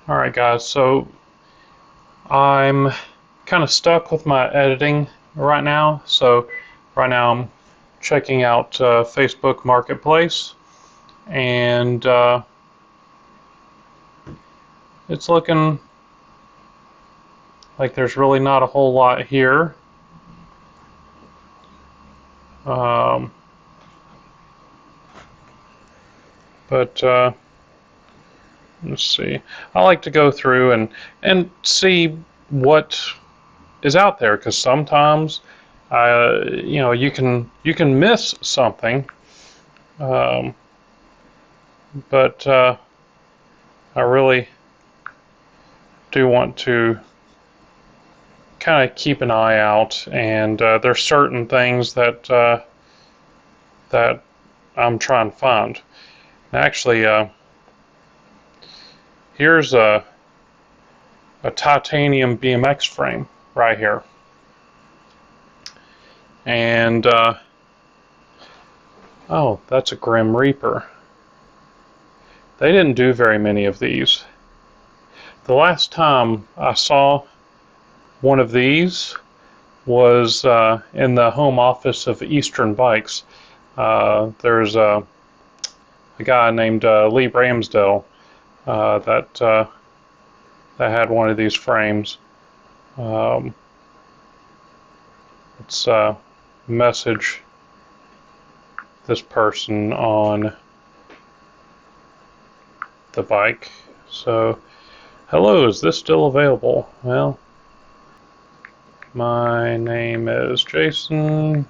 Alright guys, so I'm kind of stuck with my editing right now. So right now I'm checking out Facebook Marketplace, and it's looking like there's really not a whole lot here. Um, but let's see. I like to go through and see what is out there, because sometimes you can miss something, um, but I really do want to kind of keep an eye out, and there's certain things that I'm trying to find. Actually, here's a titanium BMX frame right here, and oh, that's a Grim Reaper. They didn't do very many of these. The last time I saw one of these was in the home office of Eastern Bikes. There's a guy named Lee Ramsdale that had one of these frames. Let's message this person on the bike. So, hello, is this still available? Well, my name is Jason.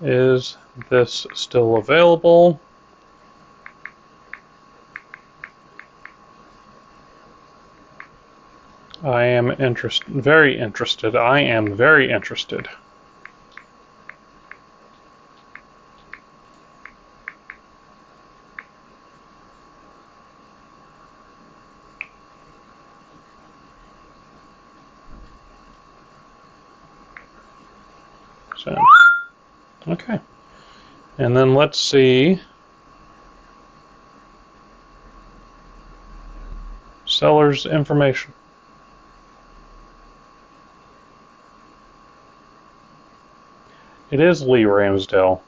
Is this still available? I am very interested. I am very interested. So, okay. And then let's see. Seller's information. It is Lee Ramsdale.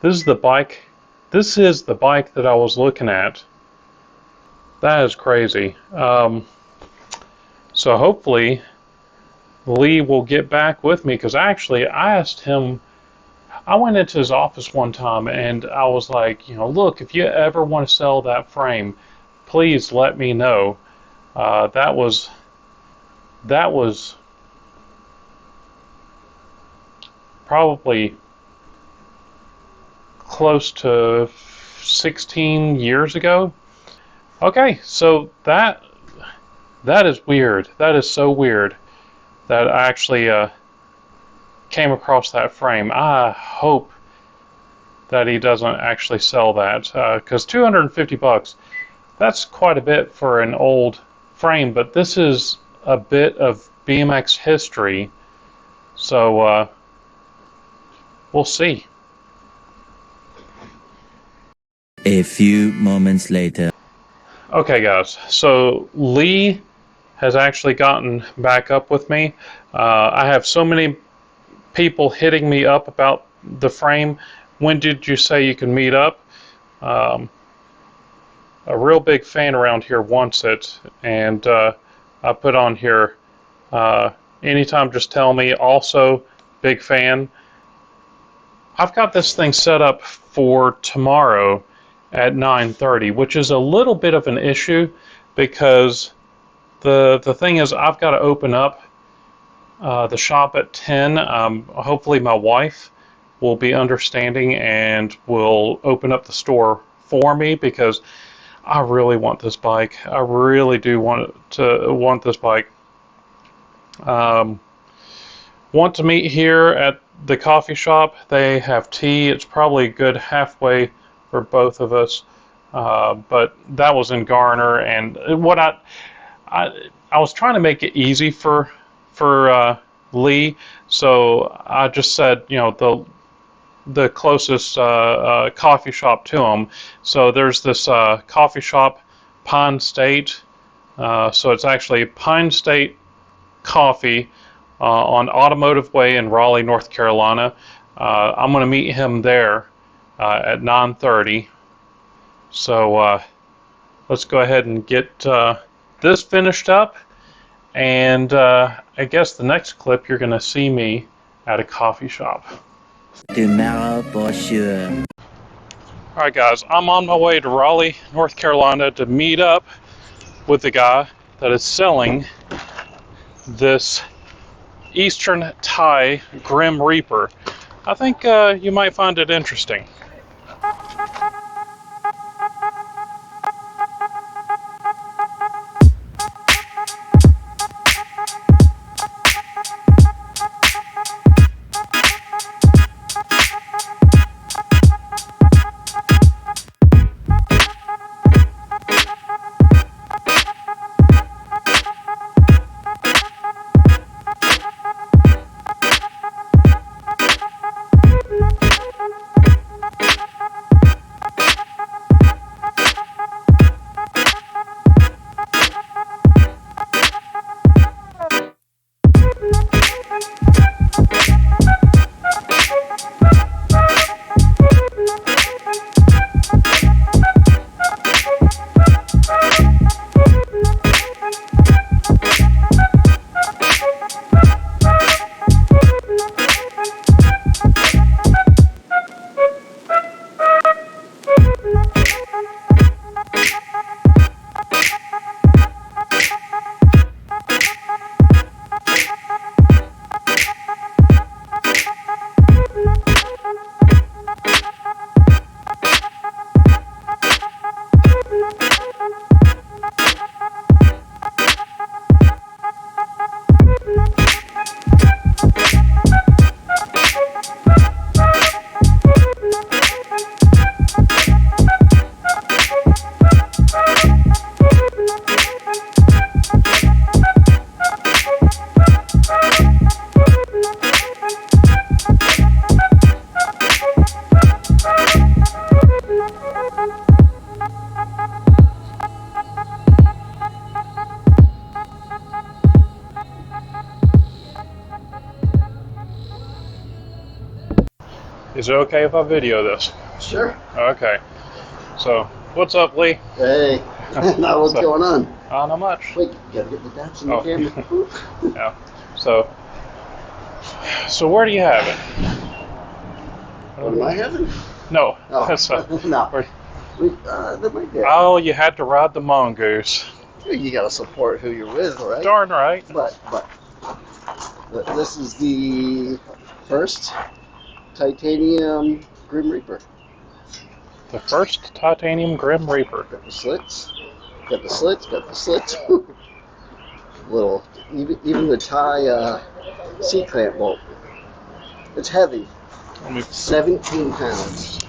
This is the bike. This is the bike that I was looking at. That is crazy. So hopefully Lee will get back with me, because actually I asked him. I went into his office one time and I was like, look, if you ever want to sell that frame, please let me know. That was probably close to 16 years ago. Okay, so that is weird. That is so weird that I actually came across that frame. I hope that he doesn't actually sell that, because $250, that's quite a bit for an old frame, but this is a bit of BMX history, so we'll see. A few moments later. Okay guys, so Lee has actually gotten back up with me. I have so many people hitting me up about the frame. When did you say you can meet up? A real big fan around here wants it, and I put on here, anytime, just tell me. Also, big fan. I've got this thing set up for tomorrow at 9:30, which is a little bit of an issue, because the thing is, I've got to open up the shop at 10. Hopefully my wife will be understanding and will open up the store for me, because I really want this bike. I really do want this bike. Want to meet here at the coffee shop. They have tea. It's probably a good halfway for both of us. But that was in Garner, and what I was trying to make it easy for Lee, so I just said, the closest coffee shop to them. So there's this coffee shop, Pine State. So it's actually Pine State Coffee on Automotive Way in Raleigh, North Carolina. I'm going to meet him there at 9:30. So let's go ahead and get this finished up. And I guess the next clip you're going to see me at a coffee shop. Tomorrow for sure. Alright guys, I'm on my way to Raleigh, North Carolina to meet up with the guy that is selling this Eastern Thai Grim Reaper. I think you might find it interesting. Is it okay if I video this? Sure. Okay. So, what's up, Lee? Hey. Now what's going on? Not much. Wait, you gotta get the dots in the camera. Yeah. So where do you have it? What am I having? No. Oh, That's, no. That might be. Oh, you had to ride the mongoose. You gotta support who you're with, right? Darn right. But this is the first titanium Grim Reaper. The first titanium Grim Reaper. Got the slits. Got the slits. Got the slits. Little, even the tie seat clamp bolt. It's heavy. 17 pounds.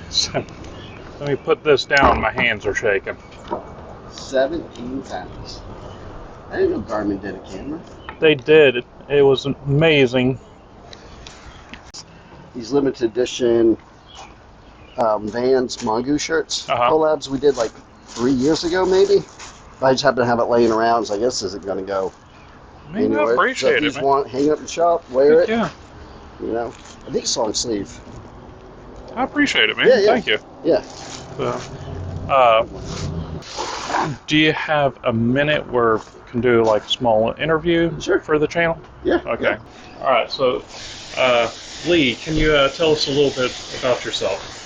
Let me put this down. My hands are shaking. 17 pounds. I didn't know Garmin did a camera. They did. It was amazing. These limited edition Vans Mongoose shirts collabs we did like 3 years ago, maybe. I just happen to have it laying around, so I guess this isn't going to go anywhere. I appreciate it, If man. you want, hang it up in the shop, wear it. Yeah. You know, I think it's long sleeve. I appreciate it, man. Yeah. Thank you. Yeah. Do you have a minute where we can do like a small interview for the channel? Yeah. Okay. Yeah. All right. So, Lee, can you tell us a little bit about yourself?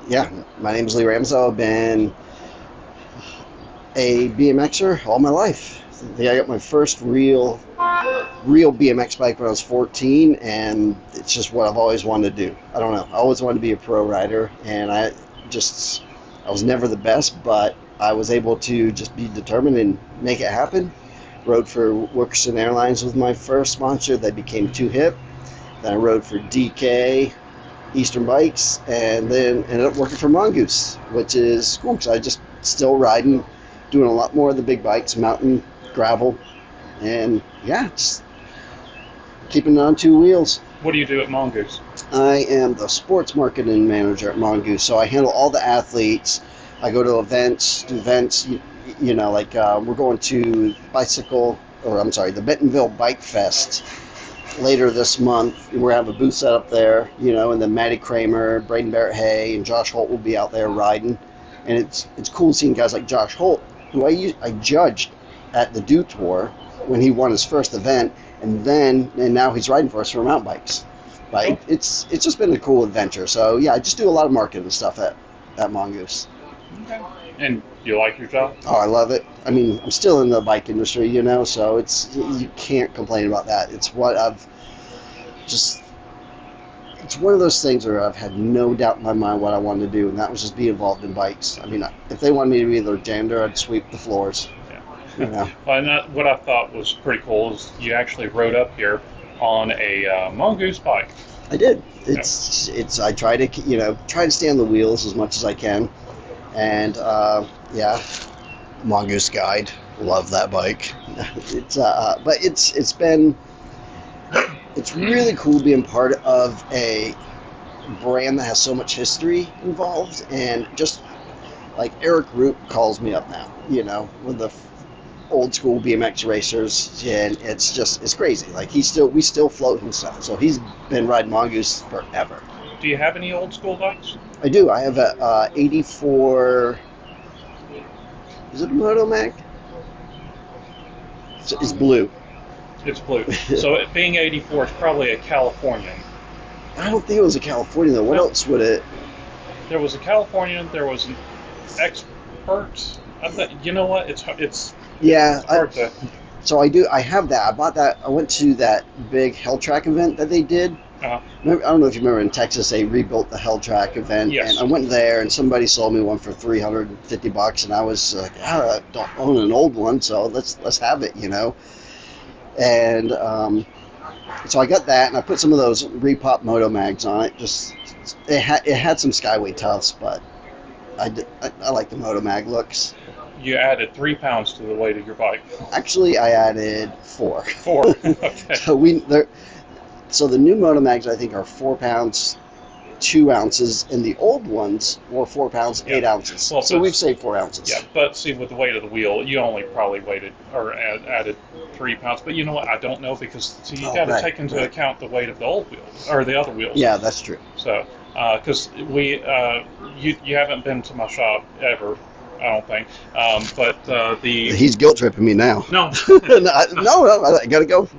Yeah. My name's Leigh Ramsdell. I've been a BMXer all my life. I think I got my first real BMX bike when I was 14, and it's just what I've always wanted to do. I don't know. I always wanted to be a pro rider, and I was never the best, but I was able to just be determined and make it happen. Rode for Wilkerson Airlines with my first sponsor. They became Too Hip. Then I rode for DK, Eastern Bikes, and then ended up working for Mongoose, which is cool because I just still riding, doing a lot more of the big bikes, mountain, gravel, and yeah, just keeping it on two wheels. What do you do at Mongoose? I am the sports marketing manager at Mongoose, so I handle all the athletes. I go to events, do events. Like we're going to the Bentonville Bike Fest later this month. We're going to have a booth set up there, and then Matty Kramer, Braden Barrett Hay, and Josh Holt will be out there riding. And it's cool seeing guys like Josh Holt, who I judged at the Dew Tour when he won his first event, and now he's riding for us for mountain bikes. Like it's just been a cool adventure. So yeah, I just do a lot of marketing stuff at Mongoose. Okay. And you like your job? Oh, I love it. I mean, I'm still in the bike industry, so you can't complain about that. It's one of those things where I've had no doubt in my mind what I wanted to do, and that was just be involved in bikes. I mean, if they wanted me to be their janitor, I'd sweep the floors. Yeah. Well, and what I thought was pretty cool is you actually rode up here on a Mongoose bike. I did. I try to stay on the wheels as much as I can, and Mongoose Guide, love that bike. But it's really cool being part of a brand that has so much history involved, and just like Eric Root calls me up now, with the old school BMX racers, and it's crazy. Like we still float and stuff. So he's been riding Mongoose forever. Do you have any old school bikes? I do. I have a 84. Is it a Moto Mag? It's blue. It's blue. So it being 84 is probably a Californian. I don't think it was a Californian though. What else would it? There was a Californian. There was an Expert. You know what? It's hard to. So I have that. I bought that. I went to that big Hell Track event that they did. Uh-huh. I don't know if you remember in Texas, they rebuilt the Hell Track event. Yes. And I went there, and somebody sold me one for $350, and I was like, I don't own an old one, so let's have it, And so I got that, and I put some of those Repop Moto Mags on it. It had some Skyway Toughs, but I like the Moto Mag looks. You added 3 pounds to the weight of your bike. Actually, I added 4. 4. Okay. So the new Moto Mags, I think, are 4 pounds, 2 ounces, and the old ones were 4 pounds, 8 ounces. Well, so we've saved 4 ounces. Yeah, but see, with the weight of the wheel, you only probably added 3 pounds. But you know what? I don't know, because you got to take into account the weight of the old wheels or the other wheels. Yeah, that's true. So, because you haven't been to my shop ever, I don't think. But he's guilt tripping me now. No, no, I gotta go.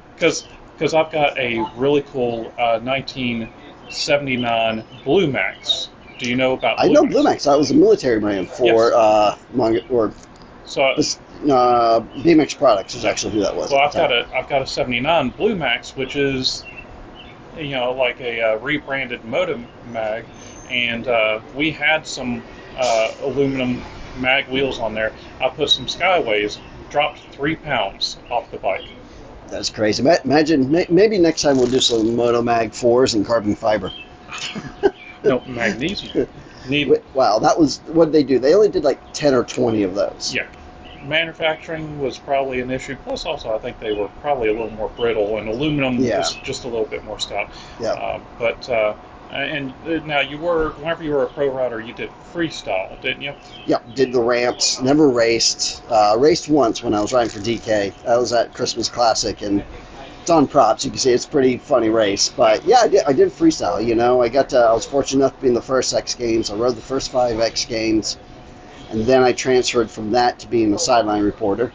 Because I've got a really cool 1979 Blue Max. Do you know about Blue Max? I know Blue Max. That was a military brand for BMX Products is actually who that was. Well, I've got a 79 Blue Max, which is like a rebranded Moto Mag, and we had some aluminum mag wheels on there. I put some Skyways, dropped 3 pounds off the bike. That's crazy. Imagine, maybe next time we'll do some Moto Mag 4s and carbon fiber. No, magnesium. Wow, that was, what did they do? They only did like 10 or 20 of those. Yeah. Manufacturing was probably an issue. Plus, also, I think they were probably a little more brittle, and aluminum was just a little bit more stout. Yeah. And now whenever you were a pro rider, you did freestyle, didn't you? Yeah, did the ramps. Never raced. Raced once when I was riding for DK. That was at Christmas Classic, and it's on props. You can see it's a pretty funny race. But yeah, I did freestyle. I was fortunate enough to be in the first X Games. I rode the first 5 X Games, and then I transferred from that to being a sideline reporter,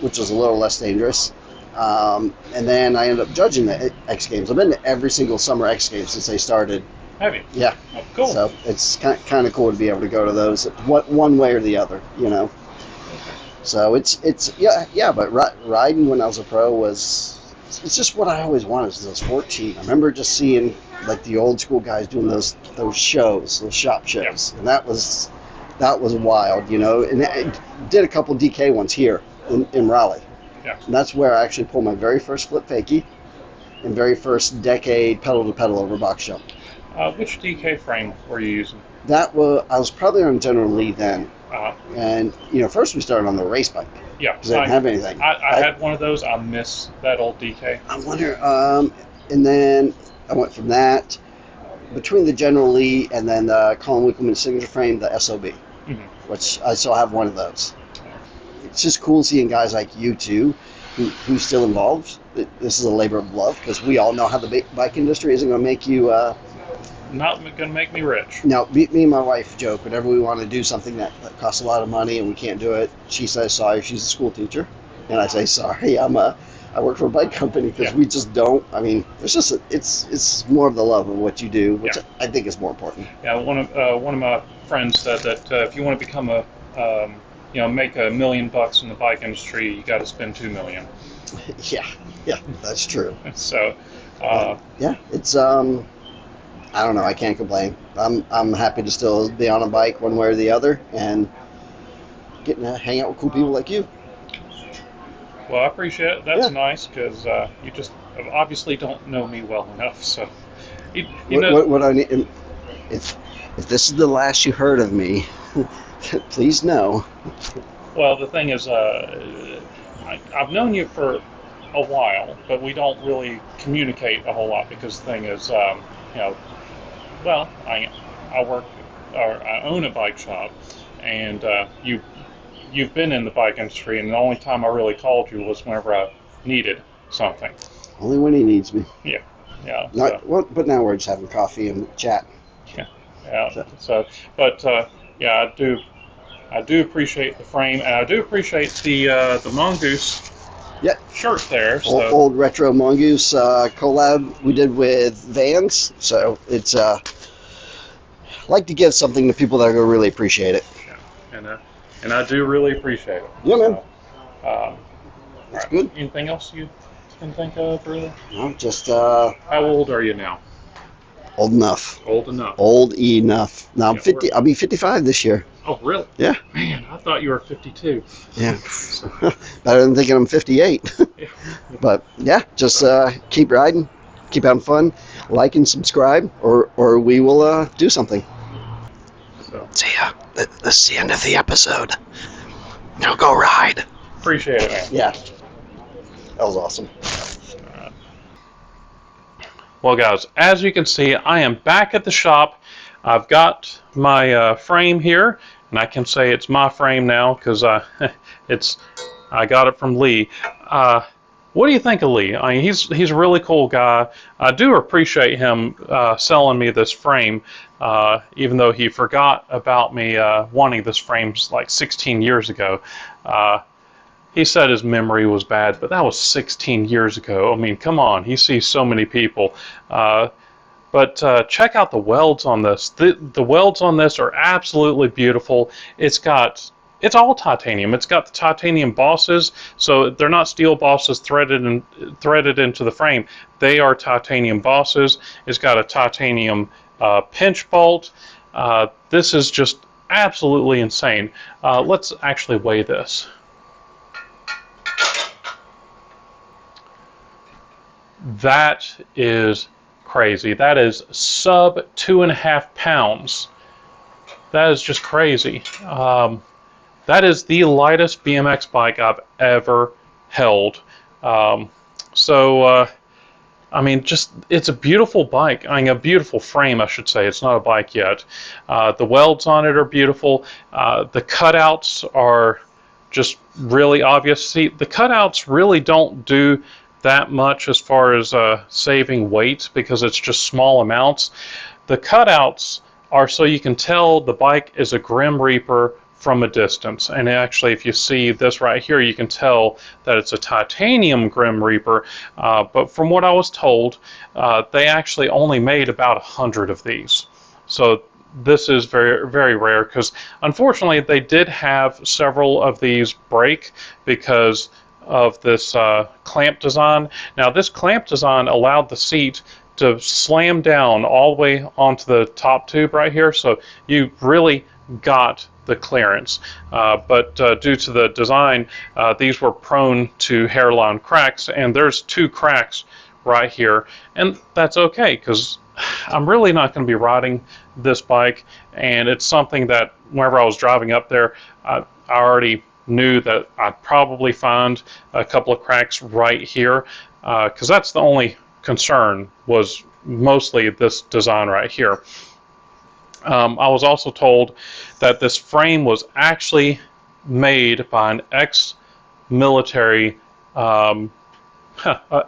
which was a little less dangerous. And then I ended up judging the X Games. I've been to every single summer X Games since they started. Have you? Yeah. Oh, cool. So it's kind of cool to be able to go to those, one way or the other, So but riding when I was a pro it's just what I always wanted since I was 14. I remember just seeing like the old school guys doing those shows, those shop shows, and that was wild, And I did a couple DK ones here in Raleigh. Yeah. And that's where I actually pulled my very first flip fakie and very first decade pedal to pedal over box jump. Which DK frame were you using? I was probably on General Lee then. And first we started on the race bike. Yeah. Because I didn't have anything. I had one of those. I miss that old DK. I wonder. And then I went from that between the General Lee and then the Colin Wickelman signature frame, the SOB, which I still have one of those. It's just cool seeing guys like you two who's still involved. This is a labor of love because we all know how the bike industry isn't going to make you. Not going to make me rich. Now, me and my wife joke whenever we want to do something that costs a lot of money and we can't do it. She says sorry. She's a school teacher, and I say sorry. I work for a bike company because we just don't. I mean, it's more of the love of what you do, which I think is more important. Yeah, one of my friends said that if you want to become make $1 million in the bike industry, you got to spend $2 million. Yeah, that's true. So, it's I don't know. I can't complain. I'm happy to still be on a bike one way or the other, and getting to hang out with cool people like you. Well, I appreciate it. That's nice because you just obviously don't know me well enough. So, you know. What I need, if this is the last you heard of me, please know. Well, the thing is, I've known you for a while, but we don't really communicate a whole lot because the thing is, I work or I own a bike shop, and you've been in the bike industry, and the only time I really called you was whenever I needed something. Only when he needs me. Yeah. But now we're just having coffee and chat. Yeah. I do appreciate the frame, and I do appreciate the Mongoose shirt there. So. Old retro Mongoose collab we did with Vans. So it's like to give something to people that are going to really appreciate it. Yeah, and I do really appreciate it. Yeah, man. That's right. Good. Anything else you can think of, really? No, just. How old are you now? Old enough. Old enough. Old enough. Now I'm 50. I'll be 55 this year. Oh, really? Yeah. Man, I thought you were 52. Yeah. Better than thinking I'm 58. Yeah. But yeah, just keep riding, keep having fun, like and subscribe, or we will do something. So. See ya. This is the end of the episode. Now go ride. Appreciate it, man. Yeah. That was awesome. Well, guys, as you can see, I am back at the shop. I've got my frame here, and I can say it's my frame now because I got it from Lee. What do you think of Lee? I mean, he's a really cool guy. I do appreciate him selling me this frame, even though he forgot about me wanting this frame like 16 years ago. He said his memory was bad, but that was 16 years ago. I mean, come on, he sees so many people. But check out the welds on this. The welds on this are absolutely beautiful. It's all titanium. It's got the titanium bosses, so they're not steel bosses threaded into the frame. They are titanium bosses. It's got a titanium pinch bolt. This is just absolutely insane. Let's actually weigh this. That is crazy. That is sub 2.5 pounds. That is just crazy. That is the lightest BMX bike I've ever held. I mean, it's a beautiful bike. I mean, a beautiful frame, I should say. It's not a bike yet. The welds on it are beautiful. The cutouts are just really obvious. See, the cutouts really don't do that much as far as saving weight because it's just small amounts. The cutouts are so you can tell the bike is a Grim Reaper from a distance. And actually, if you see this right here, you can tell that it's a titanium Grim Reaper. But from what I was told, they actually only made about 100 of these. So this is very, very rare because unfortunately they did have several of these break because of this clamp design. Now this clamp design allowed the seat to slam down all the way onto the top tube right here, so you really got the clearance. But due to the design, these were prone to hairline cracks, and there's 2 cracks right here, and that's okay because I'm really not going to be riding this bike, and it's something that whenever I was driving up there, I already knew that I'd probably find a couple of cracks right here because that's the only concern was mostly this design right here. I was also told that this frame was actually made by an ex-military, an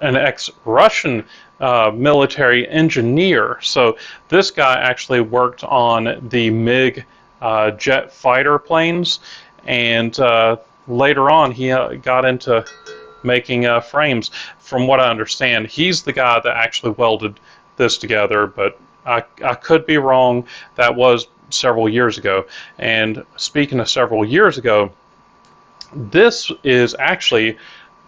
ex-Russian military engineer. So this guy actually worked on the MiG jet fighter planes, and later on he got into making frames. From what I understand, he's the guy that actually welded this together, but I could be wrong. That was several years ago. And speaking of several years ago, this is actually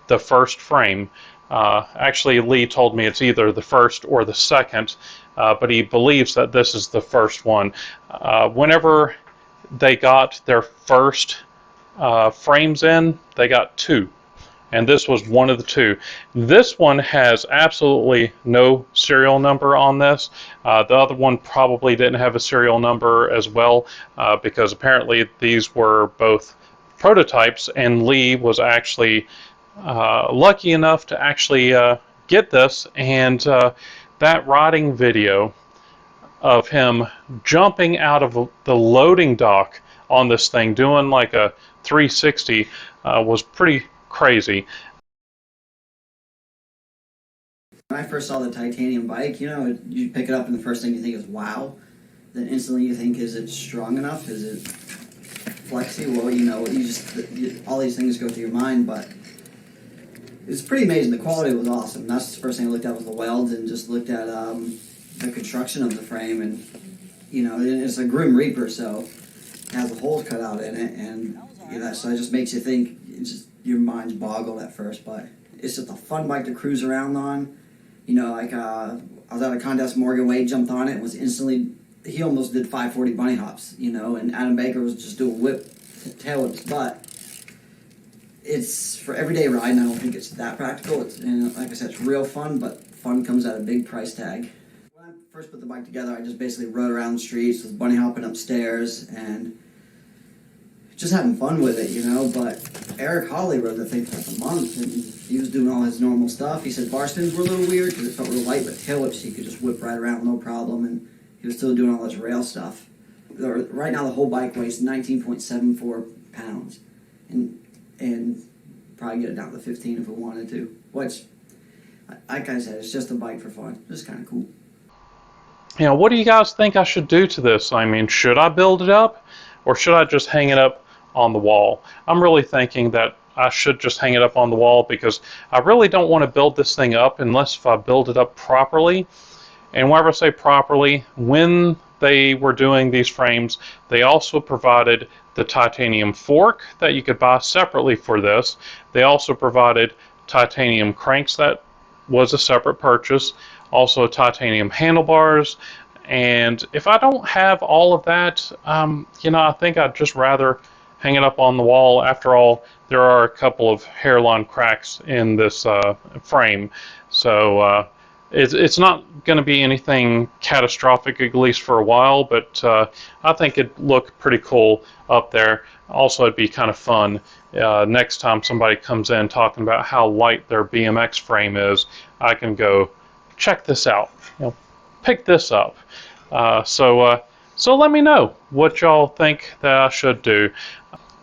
the first frame. Actually, Lee told me it's either the first or the second, but he believes that this is the first one. Whenever they got their first frames in, they got two, and this was one of the two. This one has absolutely no serial number on this. The other one probably didn't have a serial number as well, because apparently these were both prototypes, and Lee was actually lucky enough to actually get this. And that riding video of him jumping out of the loading dock on this thing, doing like a 360, was pretty crazy. When I first saw the titanium bike, you know, you pick it up and the first thing you think is wow. Then instantly you think, is it strong enough? Is it flexy? Well, you know, all these things go through your mind, but it's pretty amazing. The quality was awesome. That's the first thing I looked at, was the welds, and just looked at the construction of the frame. And, you know, it's a Grim Reaper, so it has a hole cut out in it, and you know, so it just makes you think. It's just, your mind's boggled at first, but it's just a fun bike to cruise around on. You know, like I was at a contest, Morgan Wade jumped on it and was instantly, he almost did 540 bunny hops, you know, and Adam Baker was just doing tail whips, but it's for everyday riding. I don't think it's that practical. And like I said, it's real fun, but fun comes at a big price tag. When I first put the bike together, I just basically rode around the streets, was bunny hopping upstairs, and just having fun with it, you know. But Eric Hawley rode the thing for like a month, and he was doing all his normal stuff. He said bar spins were a little weird because it felt real light, but tail whips he could just whip right around, no problem, and he was still doing all his rail stuff. Right now the whole bike weighs 19.74 pounds, and probably get it down to 15 if we wanted to, which, like I said, it's just a bike for fun. It's kind of cool. You know, what do you guys think I should do to this? I mean, should I build it up, or should I just hang it up on the wall? I'm really thinking that I should just hang it up on the wall, because I really don't want to build this thing up unless if I build it up properly. And whenever I say properly, when they were doing these frames, they also provided the titanium fork that you could buy separately for this. They also provided titanium cranks, that was a separate purchase. Also titanium handlebars. And if I don't have all of that, you know, I think I'd just rather hang it up on the wall. After all, there are a couple of hairline cracks in this frame. So it's not going to be anything catastrophic, at least for a while, but I think it'd look pretty cool up there. Also, it'd be kind of fun next time somebody comes in talking about how light their BMX frame is, I can go, check this out, you know, pick this up. So let me know what y'all think that I should do.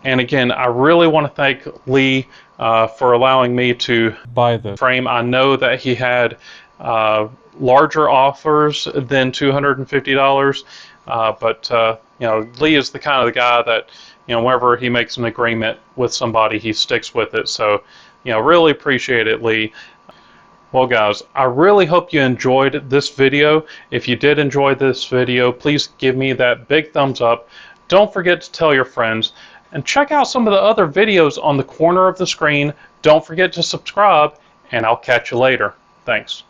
And again, I really want to thank Lee for allowing me to buy the frame. I know that he had larger offers than $250, but you know, Lee is the kind of the guy that, you know, whenever he makes an agreement with somebody, he sticks with it. So, you know, really appreciate it, Lee. Well, guys, I really hope you enjoyed this video. If you did enjoy this video, please give me that big thumbs up. Don't forget to tell your friends, and check out some of the other videos on the corner of the screen. Don't forget to subscribe, and I'll catch you later. Thanks.